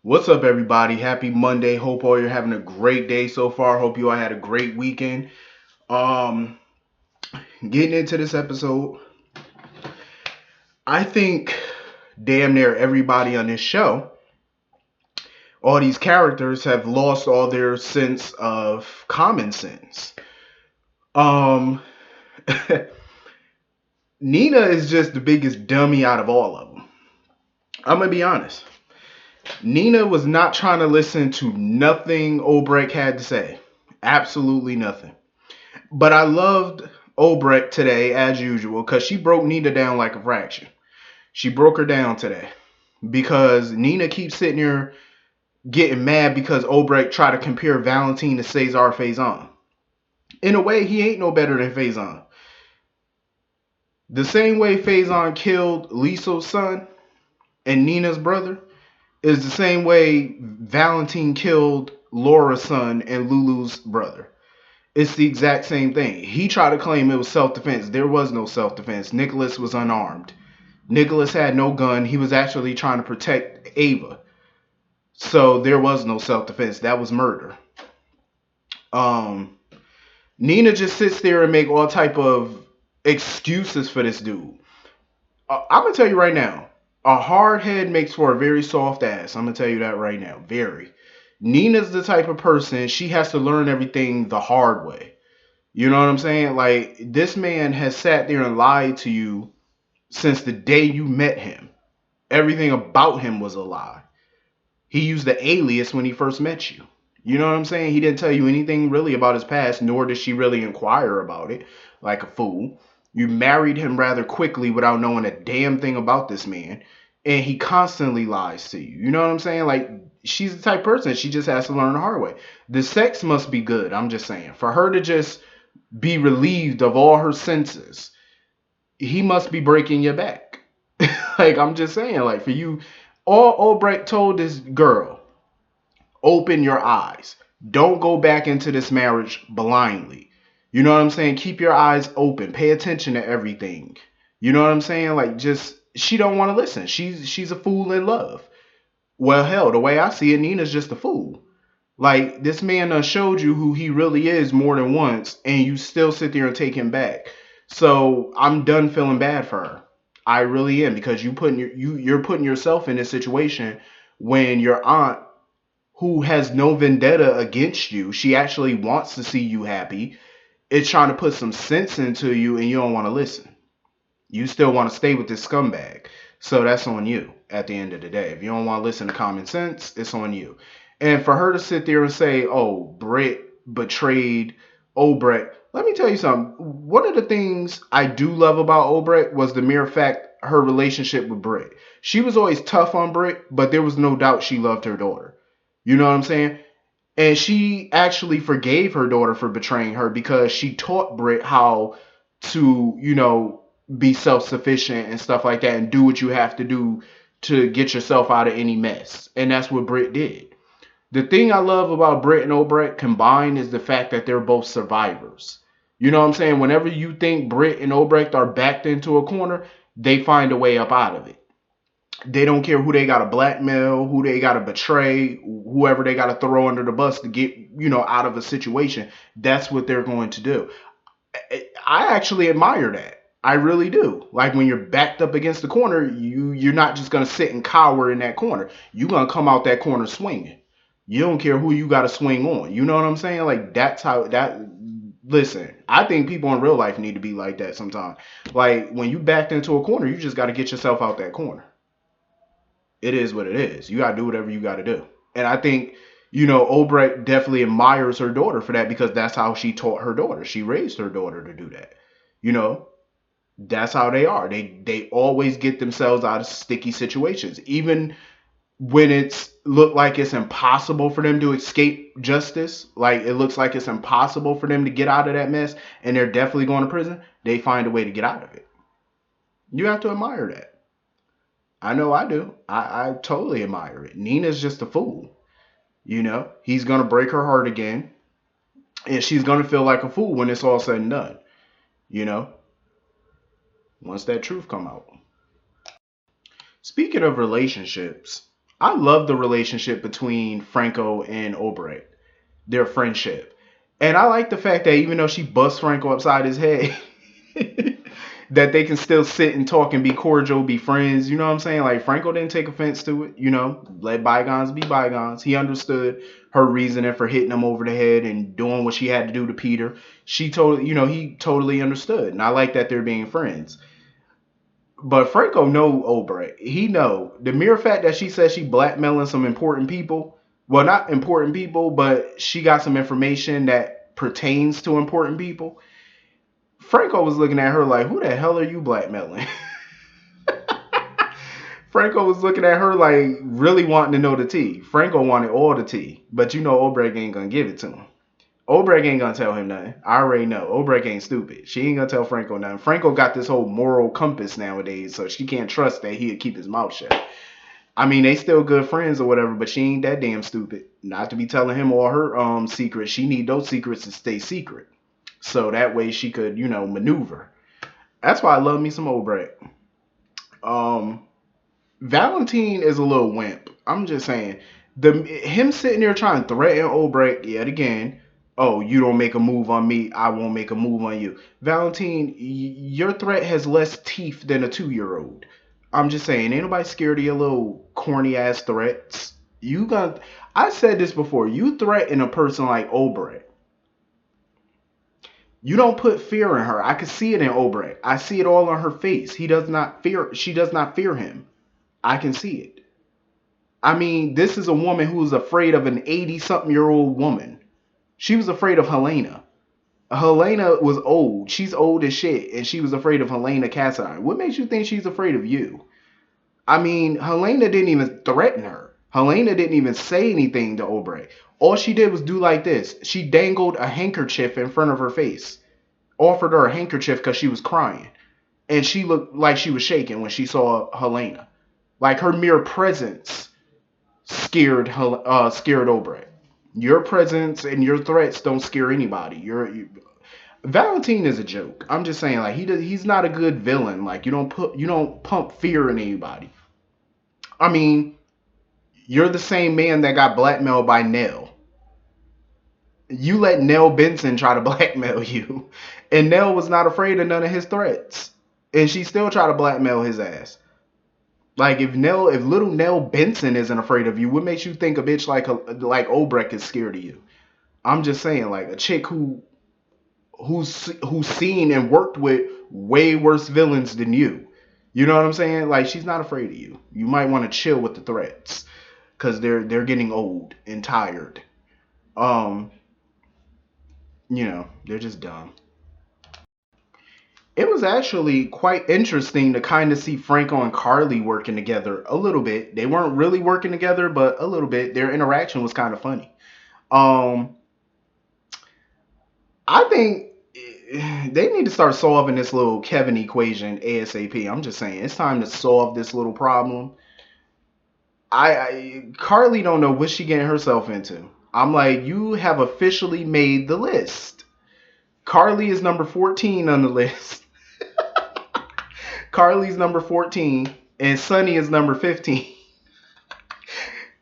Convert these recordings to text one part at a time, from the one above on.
What's up, everybody? Happy Monday. Hope all you're having a great day so far. Hope you all had a great weekend. Um, Getting into this episode, I think damn near everybody on this show, all these characters have lost all their sense of common sense. Um, Nina is just the biggest dummy out of all of them. I'm gonna be honest. Nina was not trying to listen to nothing Obrecht had to say. Absolutely nothing. But I loved Obrecht today, as usual, because she broke Nina down like a fraction. She broke her down today because Nina keeps sitting here getting mad because Obrecht tried to compare Valentine to Cesar Faison. In a way, he ain't no better than Faison. The same way Faison killed Lisa's son and Nina's brother is the same way Valentine killed Laura's son and Lulu's brother. It's the exact same thing. He tried to claim it was self-defense. There was no self-defense. Nicholas was unarmed. Nicholas had no gun. He was actually trying to protect Ava. So there was no self-defense. That was murder. Um, Nina just sits there and make all type of excuses for this dude. I'm gonna tell you right now, a hard head makes for a very soft ass. I'm gonna tell you that right now. Very. Nina's the type of person, she has to learn everything the hard way. You know what I'm saying? Like, this man has sat there and lied to you since the day you met him. Everything about him was a lie. He used the alias when he first met you. You know what I'm saying? He didn't tell you anything really about his past, nor did she really inquire about it like a fool. You married him rather quickly without knowing a damn thing about this man. And he constantly lies to you. You know what I'm saying? Like, she's the type of person, she just has to learn the hard way. The sex must be good, I'm just saying. For her to just be relieved of all her senses, he must be breaking your back. Like, I'm just saying, like, for you, all Albrecht told this girl, open your eyes. Don't go back into this marriage blindly. You know what I'm saying? Keep your eyes open. Pay attention to everything. You know what I'm saying? Like, just, she don't want to listen. She's a fool in love. Well, hell, the way I see it, Nina's just a fool. Like, this man done showed you who he really is more than once, and you still sit there and take him back. So I'm done feeling bad for her. I really am, because you're putting yourself in this situation when your aunt, who has no vendetta against you, she actually wants to see you happy, is trying to put some sense into you, and you don't want to listen. You still want to stay with this scumbag. So that's on you at the end of the day. If you don't want to listen to common sense, it's on you. And for her to sit there and say, oh, Britt betrayed Obrecht, let me tell you something. One of the things I do love about Obrecht was the mere fact her relationship with Britt. She was always tough on Britt, but there was no doubt she loved her daughter. You know what I'm saying? And she actually forgave her daughter for betraying her because she taught Britt how to, be self sufficient and stuff like that and do what you have to do to get yourself out of any mess. And that's what Britt did. The thing I love about Britt and Obrecht combined is the fact that they're both survivors. You know what I'm saying? Whenever you think Britt and Obrecht are backed into a corner, they find a way up out of it. They don't care who they got to blackmail, who they got to betray, whoever they got to throw under the bus to get, out of a situation. That's what they're going to do. I actually admire that. I really do. Like, when you're backed up against the corner, you're not just gonna sit and cower in that corner. You're gonna come out that corner swinging. You don't care who you got to swing on. You know what I'm saying? Like, that's how that. Listen, I think people in real life need to be like that sometimes. Like, when you backed into a corner, you just got to get yourself out that corner. It is what it is. You got to do whatever you got to do. And I think, Obrecht definitely admires her daughter for that because that's how she taught her daughter. She raised her daughter to do that. You know, that's how they are. They always get themselves out of sticky situations, even when it's look like it's impossible for them to escape justice. Like, it looks like it's impossible for them to get out of that mess, and they're definitely going to prison. They find a way to get out of it. You have to admire that. I know I do. I totally admire it. Nina's just a fool. He's gonna break her heart again, and she's gonna feel like a fool when it's all said and done. You know, once that truth come out. Speaking of relationships, I love the relationship between Franco and Obrecht, their friendship. And I like the fact that even though she busts Franco upside his head, that they can still sit and talk and be cordial, be friends. You know what I'm saying? Like Franco didn't take offense to it. Let bygones be bygones. He understood her reasoning for hitting him over the head and doing what she had to do to Peter. He totally understood, and I like that they're being friends. But Franco know Obrecht. He know the mere fact that she says she blackmailing some important people. Well, not important people, but she got some information that pertains to important people. Franco was looking at her like, who the hell are you blackmailing? Franco was looking at her like really wanting to know the tea. Franco wanted all the tea, but Obrecht ain't gonna give it to him. Obrecht ain't gonna tell him nothing. I already know. Obrecht ain't stupid. She ain't gonna tell Franco nothing. Franco got this whole moral compass nowadays, so she can't trust that he'll keep his mouth shut. I mean, they still good friends or whatever, but she ain't that damn stupid. Not to be telling him all her secrets. She need those secrets to stay secret. So that way she could, maneuver. That's why I love me some Obrecht. Valentine is a little wimp. I'm just saying. Him sitting there trying to threaten Obrecht yet again. Oh, you don't make a move on me, I won't make a move on you. Valentine, your threat has less teeth than a 2-year-old. I'm just saying, ain't nobody scared of your little corny ass threats. I said this before. You threaten a person like Obrecht. You don't put fear in her. I can see it in Obrecht. I see it all on her face. She does not fear him. I can see it. I mean, this is a woman who is afraid of an 80-something-year-old woman. She was afraid of Helena. Helena was old. She's old as shit, and she was afraid of Helena Cassadine. What makes you think she's afraid of you? I mean, Helena didn't even threaten her. Helena didn't even say anything to Obrecht. All she did was do like this. She dangled a handkerchief in front of her face. Offered her a handkerchief because she was crying. And she looked like she was shaking when she saw Helena. Like her mere presence scared Obrecht. Your presence and your threats don't scare anybody. Valentine is a joke. I'm just saying, like he's not a good villain. Like you don't pump fear in anybody. I mean, you're the same man that got blackmailed by Nell. You let Nell Benson try to blackmail you, and Nell was not afraid of none of his threats, and she still tried to blackmail his ass. Like if little Nell Benson isn't afraid of you, what makes you think a bitch like Obrecht is scared of you? I'm just saying, like a chick who's seen and worked with way worse villains than you. You know what I'm saying? Like she's not afraid of you. You might want to chill with the threats because they're getting old and tired. They're just dumb. It was actually quite interesting to kind of see Franco and Carly working together a little bit. They weren't really working together, but a little bit. Their interaction was kind of funny. Um, I think they need to start solving this little Kevin equation ASAP. I'm just saying, it's time to solve this little problem. Carly don't know what she getting herself into. I'm like, you have officially made the list. Carly is number 14 on the list. Carly's number 14 and Sonny is number 15.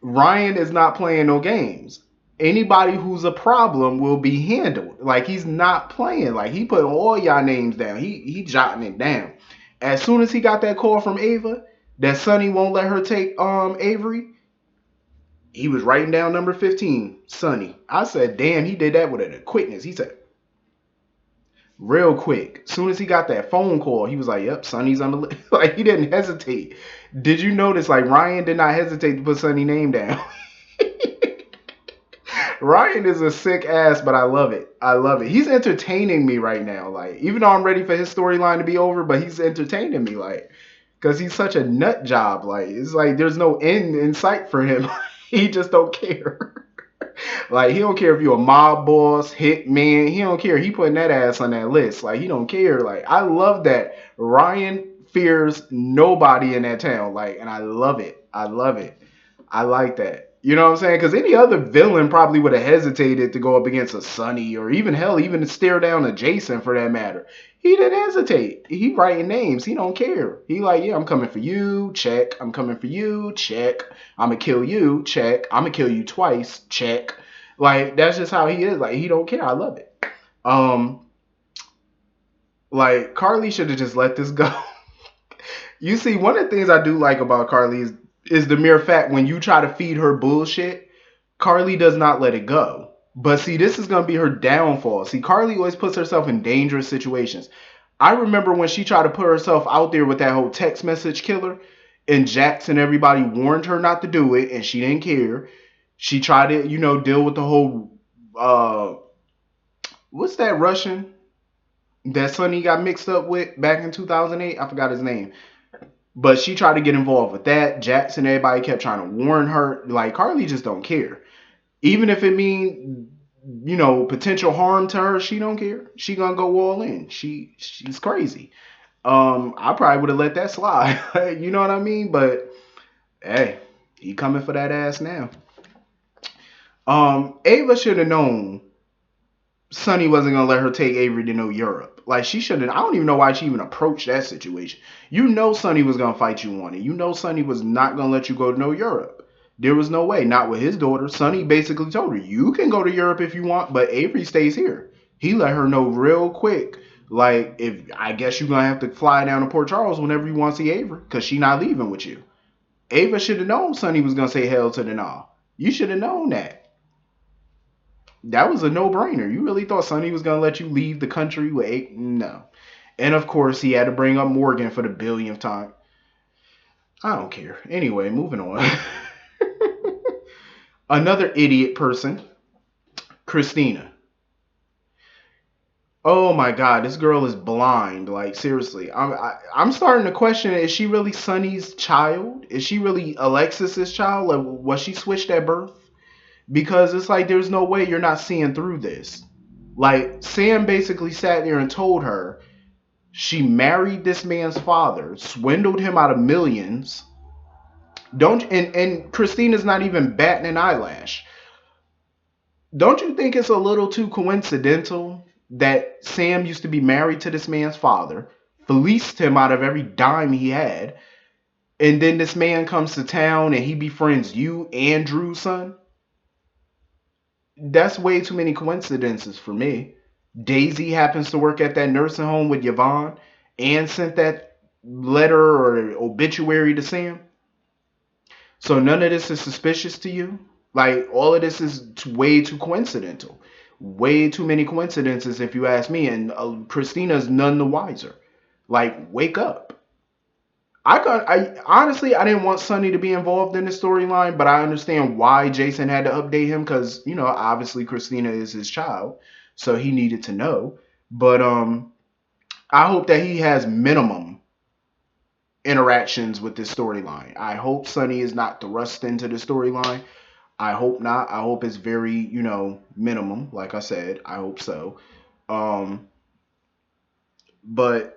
Ryan is not playing no games. Anybody who's a problem will be handled. Like he's not playing. Like he put all y'all names down. He jotting it down. As soon as he got that call from Ava that Sonny won't let her take Avery, he was writing down number 15, Sonny. I said, damn, he did that with a quickness. He said, real quick. As soon as he got that phone call, he was like, yep, Sonny's on the list. Like he didn't hesitate. Did you notice like Ryan did not hesitate to put Sonny's name down? Ryan is a sick ass, but I love it. I love it. He's entertaining me right now. Like, even though I'm ready for his storyline to be over, but he's entertaining me, like, because he's such a nut job. Like, it's like there's no end in sight for him. He just don't care. Like, he don't care if you're a mob boss, hit man. He don't care. He putting that ass on that list. Like, he don't care. Like, I love that. Ryan fears nobody in that town. Like, and I love it. I love it. I like that. You know what I'm saying? Because any other villain probably would have hesitated to go up against a Sonny or even hell, even to stare down a Jason for that matter. He didn't hesitate. He writing names. He don't care. He like, yeah, I'm coming for you. Check. I'm coming for you. Check. I'm gonna kill you. Check. I'm gonna kill you twice. Check. Like that's just how he is. Like he don't care. I love it. Um, like Carly should have just let this go. You see, one of the things I do like about Carly is the mere fact when you try to feed her bullshit, Carly does not let it go. But see, this is going to be her downfall. See, Carly always puts herself in dangerous situations. I remember when she tried to put herself out there with that whole text message killer, and Jax and everybody warned her not to do it, and she didn't care. She tried to, deal with the whole, what's that Russian that Sonny got mixed up with back in 2008? I forgot his name. But she tried to get involved with that. Jax and everybody kept trying to warn her. Like, Carly just don't care. Even if it means, potential harm to her, she don't care. She gonna go all in. She's crazy. I probably would have let that slide. You know what I mean? But hey, he coming for that ass now. Ava should have known Sonny wasn't gonna let her take Avery to know Europe. Like she shouldn't. I don't even know why she even approached that situation. You know Sonny was gonna fight you on it. You know Sonny was not gonna let you go to know Europe. There was no way. Not with his daughter. Sonny basically told her, "You can go to Europe if you want, but Avery stays here." He let her know real quick. Like, if I guess you're gonna have to fly down to Port Charles whenever you want to see Avery, cause she not leaving with you. Ava should have known Sonny was gonna say hell to the nah. You should have known that. That was a no-brainer. You really thought Sonny was gonna let you leave the country with eight? No. And of course, he had to bring up Morgan for the billionth time. I don't care. Anyway, moving on. Another idiot person, Christina. Oh my God, this girl is blind. Like seriously, I'm starting to question: is she really Sonny's child? Is she really Alexis's child? Like, was she switched at birth? Because it's like there's no way you're not seeing through this. Like Sam basically sat there and told her she married this man's father, swindled him out of millions. Don't and Christina's not even batting an eyelash. Don't you think it's a little too coincidental that Sam used to be married to this man's father, fleeced him out of every dime he had, and then this man comes to town and he befriends you and Drew's son? That's way too many coincidences for me. Daisy happens to work at that nursing home with Yvonne and sent that letter or obituary to Sam. So none of this is suspicious to you? Like, all of this is way too coincidental. Way too many coincidences, if you ask me. And Christina's none the wiser. Like, wake up. I honestly, I didn't want Sonny to be involved in the storyline, but I understand why Jason had to update him because, obviously Christina is his child, so he needed to know. But I hope that he has minimum interactions with this storyline. I hope Sonny is not thrust into the storyline. I hope not. I hope it's very, minimum. Like I said, I hope so. But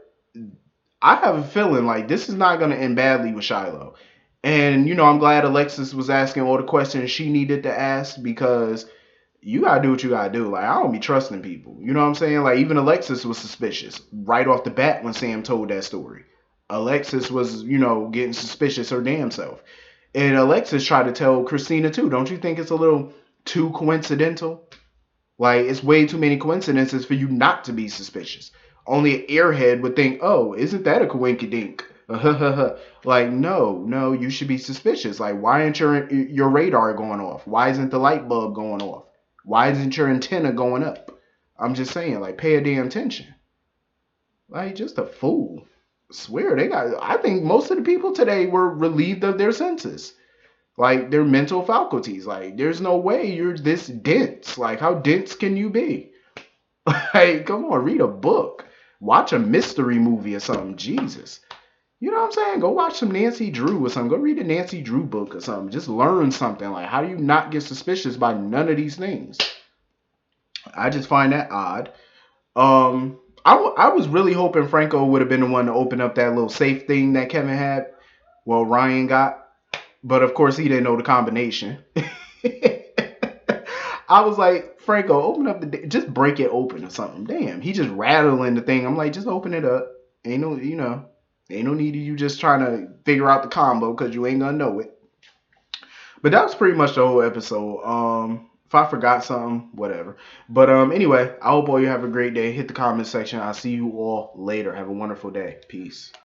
I have a feeling like this is not going to end badly with Shiloh. And, I'm glad Alexis was asking all the questions she needed to ask because you got to do what you got to do. Like, I don't be trusting people. You know what I'm saying? Like, even Alexis was suspicious right off the bat when Sam told that story. Alexis was, getting suspicious her damn self. And Alexis tried to tell Christina too. Don't you think it's a little too coincidental? Like, it's way too many coincidences for you not to be suspicious. Only an airhead would think, oh, isn't that a coinkydink? Like, no, you should be suspicious. Like, why isn't your radar going off? Why isn't the light bulb going off? Why isn't your antenna going up? I'm just saying, like, pay a damn attention. Like, just a fool. I swear, I think most of the people today were relieved of their senses. Like, their mental faculties. Like, there's no way you're this dense. Like, how dense can you be? Like, come on, read a book. Watch a mystery movie or something. Jesus. You know what I'm saying? Go watch some Nancy Drew or something. Go read a Nancy Drew book or something. Just learn something. Like, how do you not get suspicious by none of these things? I just find that odd. I was really hoping Franco would have been the one to open up that little safe thing that Kevin had. Well, Ryan got. But of course, he didn't know the combination. I was like, Franco, open up just break it open or something. Damn, he just rattling the thing. I'm like, just open it up. Ain't no, ain't no need of you just trying to figure out the combo because you ain't gonna know it. But that was pretty much the whole episode. If I forgot something, whatever. But anyway, I hope all you have a great day. Hit the comment section. I'll see you all later. Have a wonderful day. Peace.